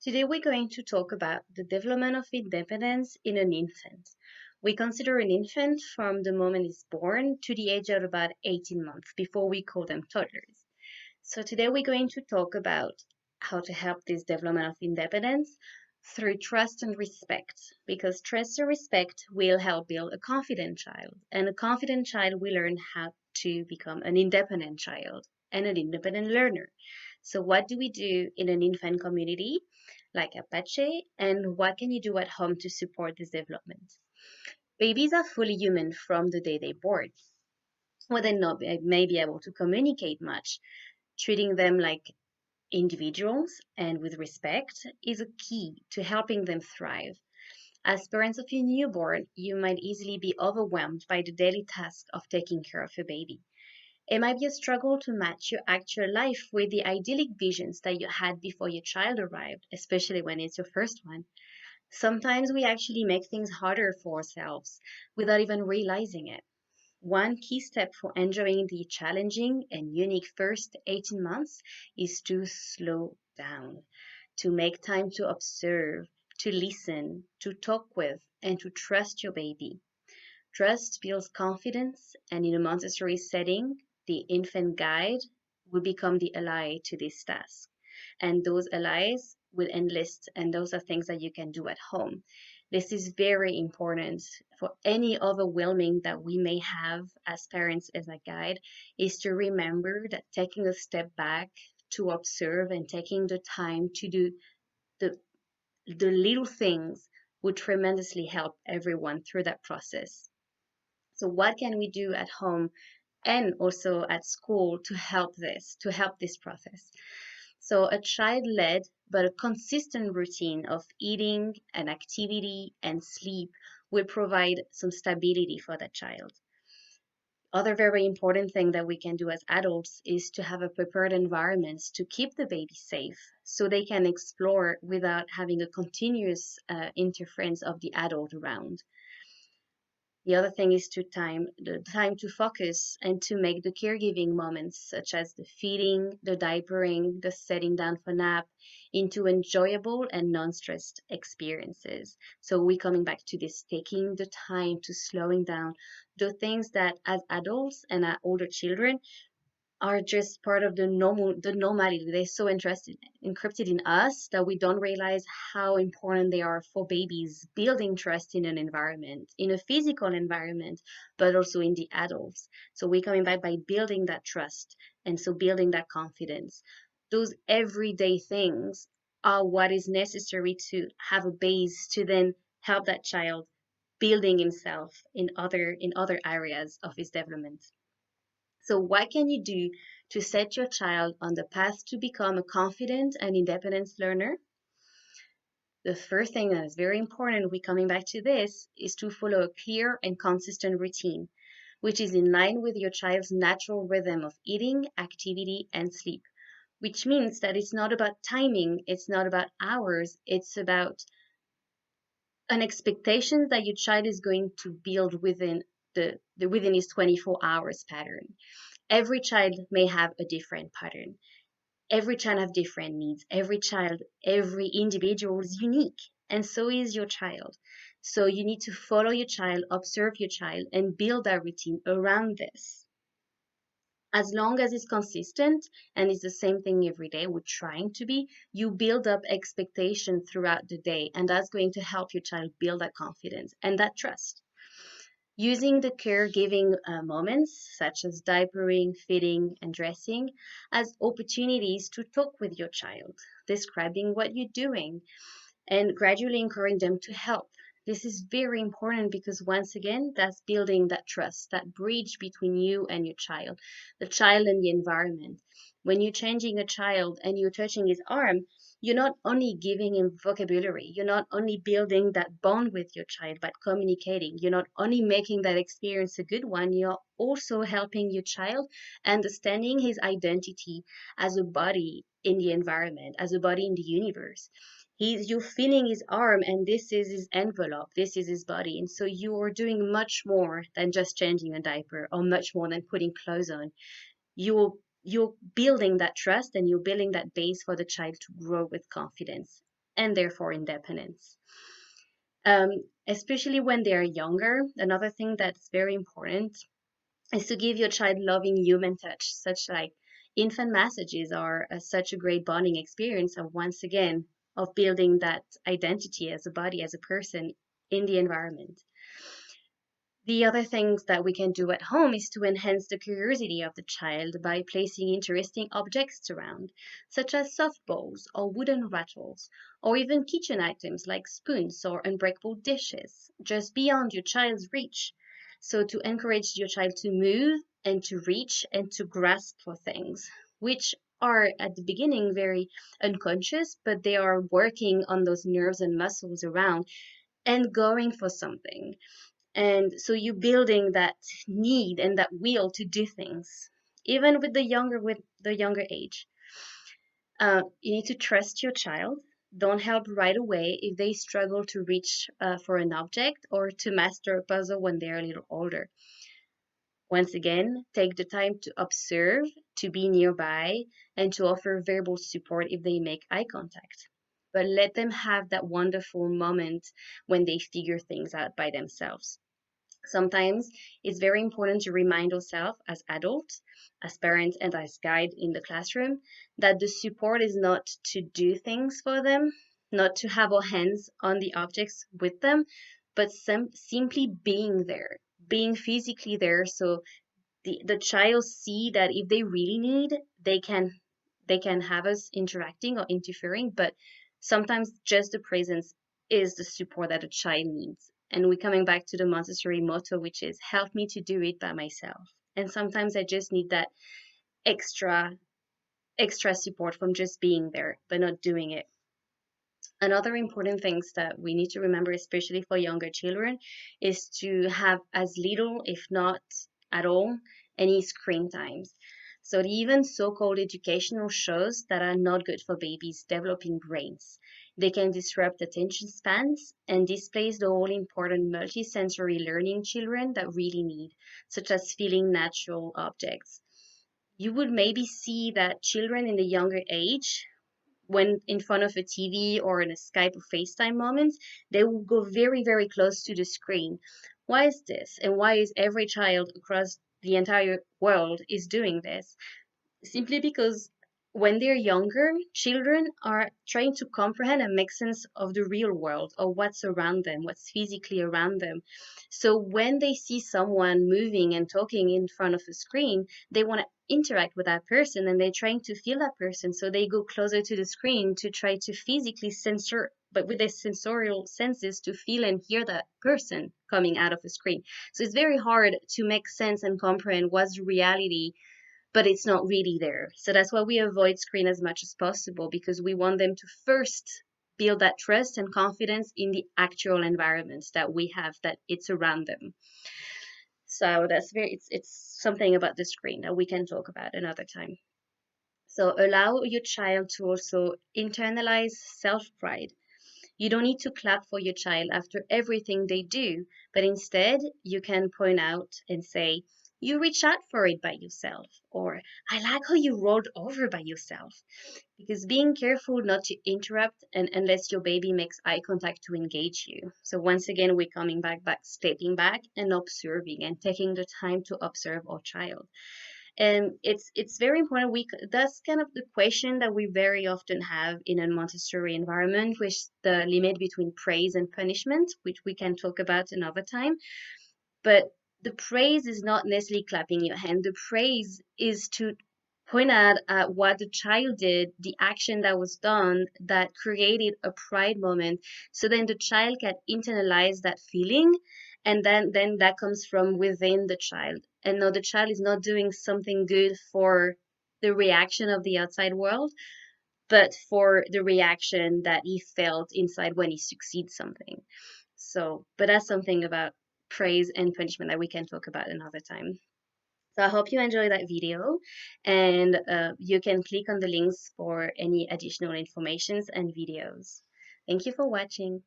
Today we're going to talk about the development of independence in an infant. We consider an infant from the moment it's born to the age of about 18 months before we call them toddlers. So today we're going to talk about how to help this development of independence through trust and respect, because trust and respect will help build a confident child, and a confident child will learn how to become an independent child and an independent learner. So what do we do in an infant community like Apache, and what can you do at home to support this development? Babies are fully human from the day they're born. Well, they not may be able to communicate much. Treating them like individuals and with respect is a key to helping them thrive. As parents of your newborn, you might easily be overwhelmed by the daily task of taking care of a baby. It might be a struggle to match your actual life with the idyllic visions that you had before your child arrived, especially when it's your first one. Sometimes we actually make things harder for ourselves without even realizing it. One key step for enjoying the challenging and unique first 18 months is to slow down, to make time to observe, to listen, to talk with, and to trust your baby. Trust builds confidence, and in a Montessori setting, the infant guide will become the ally to this task. And those allies will enlist, and those are things that you can do at home. This is very important for any overwhelming that we may have as parents as a guide, is to remember that taking a step back to observe and taking the time to do the, the little things would tremendously help everyone through that process. So what can we do at home and also at school to help this process? So a child-led but a consistent routine of eating and activity and sleep will provide some stability for that child. Other very important thing that we can do as adults is to have a prepared environment to keep the baby safe so they can explore without having a continuous interference of the adult around. The other thing is to time the time to focus and to make the caregiving moments, such as the feeding, the diapering, the setting down for nap, into enjoyable and non-stressed experiences. So we coming back to this taking the time to slowing down, the things that as adults and as older children are just part of the normality. They're so interested encrypted in us that we don't realize how important they are for babies building trust in an environment, in a physical environment, but also in the adults. So we're coming back by building that trust and so building that confidence. Those everyday things are what is necessary to have a base to then help that child building himself in other areas of his development. So, what can you do to set your child on the path to become a confident and independent learner? The first thing that is very important, we coming back to this, is to follow a clear and consistent routine, which is in line with your child's natural rhythm of eating, activity, and sleep. Which means that it's not about timing, it's not about hours, it's about an expectation that your child is going to build within within his 24 hours pattern. Every child may have a different pattern. Every child have different needs. Every individual is unique, and so is your child. So you need to follow your child, observe your child, and build that routine around this. As long as it's consistent and it's the same thing every day, we're trying to be, you build up expectation throughout the day, and that's going to help your child build that confidence and that trust. Using the caregiving moments, such as diapering, feeding, and dressing, as opportunities to talk with your child, describing what you're doing, and gradually encouraging them to help. This is very important because, once again, that's building that trust, that bridge between you and your child, the child and the environment. When you're changing a child and you're touching his arm, you're not only giving him vocabulary, you're not only building that bond with your child, but communicating. You're not only making that experience a good one, you're also helping your child understanding his identity as a body in the environment, as a body in the universe. You're feeling his arm, and this is his envelope, this is his body, and so you're doing much more than just changing a diaper or much more than putting clothes on. You're building that trust, and you're building that base for the child to grow with confidence. and therefore independence. Um, Especially when they are younger, another thing that's very important is to give your child loving human touch, such like infant massages are such a great bonding experience of once again of building that identity as a body, as a person in the environment. The other things that we can do at home is to enhance the curiosity of the child by placing interesting objects around, such as soft balls or wooden rattles, or even kitchen items like spoons or unbreakable dishes, just beyond your child's reach. So, to encourage your child to move and to reach and to grasp for things, which are at the beginning very unconscious, but they are working on those nerves and muscles around and going for something. And so you building that need and that will to do things, even with the younger age. You need to trust your child. Don't help right away if they struggle to reach for an object or to master a puzzle when they're a little older. Once again, take the time to observe, to be nearby, and to offer verbal support if they make eye contact. But let them have that wonderful moment when they figure things out by themselves. Sometimes it's very important to remind ourselves as adults, as parents, and as guide in the classroom that the support is not to do things for them, not to have our hands on the objects with them, but simply being there, being physically there so the child see that if they really need, they can have us interacting or interfering, but sometimes just the presence is the support that a child needs. And we're coming back to the Montessori motto, which is help me to do it by myself. And sometimes I just need that extra extra support from just being there, but not doing it. Another important things that we need to remember, especially for younger children, is to have as little, if not at all, any screen times. So even so-called educational shows that are not good for babies' developing brains. They can disrupt attention spans and displace the all important multisensory learning children that really need, such as feeling natural objects. You would maybe see that children in the younger age when in front of a TV or in a Skype or FaceTime moment, they will go very, very close to the screen. Why is this? And why is every child across the entire world is doing this? Simply because when they're younger, children are trying to comprehend and make sense of the real world or what's around them, what's physically around them. So when they see someone moving and talking in front of a screen, they want to interact with that person and they're trying to feel that person. So they go closer to the screen to try to physically censor, but with their sensorial senses to feel and hear that person coming out of a screen. So it's very hard to make sense and comprehend what's reality, but it's not really there. So that's why we avoid screen as much as possible, because we want them to first build that trust and confidence in the actual environments that we have, that it's around them. So that's very it's something about the screen that we can talk about another time. So allow your child to also internalize self-pride. You don't need to clap for your child after everything they do, but instead you can point out and say, you reach out for it by yourself, or I like how you rolled over by yourself. Because being careful not to interrupt and unless your baby makes eye contact to engage you. So once again, we're coming back, stepping back and observing and taking the time to observe our child. And it's very important. That's kind of the question that we very often have in a Montessori environment, which is the limit between praise and punishment, which we can talk about another time. But the praise is not necessarily clapping your hand. The praise is to point out at what the child did, the action that was done that created a pride moment. So then the child can internalize that feeling, and then that comes from within the child. And now the child is not doing something good for the reaction of the outside world, but for the reaction that he felt inside when he succeeds something. So, but that's something about praise and punishment that we can talk about another time. So I hope you enjoy that video, and you can click on the links for any additional informations and videos. Thank you for watching.